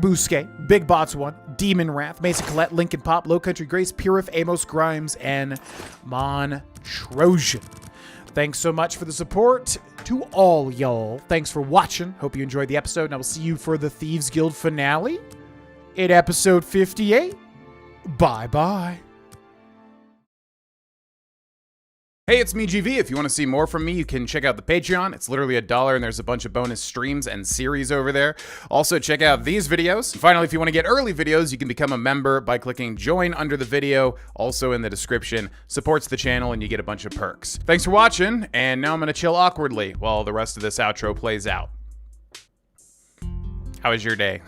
Bousquet, Big Bots 1, Demon Wrath, Mason Collette, Lincoln Pop, Low Country Grace, Purif, Amos Grimes, and Mon Trojan. Thanks so much for the support to all y'all. Thanks for watching. Hope you enjoyed the episode, and I will see you for the Thieves Guild finale in episode 58. Bye-bye. Hey, it's me, GV. If you want to see more from me, you can check out the Patreon. It's literally $1, and there's a bunch of bonus streams and series over there. Also, check out these videos. And finally, if you want to get early videos, you can become a member by clicking join under the video, also in the description. Supports the channel, and you get a bunch of perks. Thanks for watching, and now I'm going to chill awkwardly while the rest of this outro plays out. How was your day?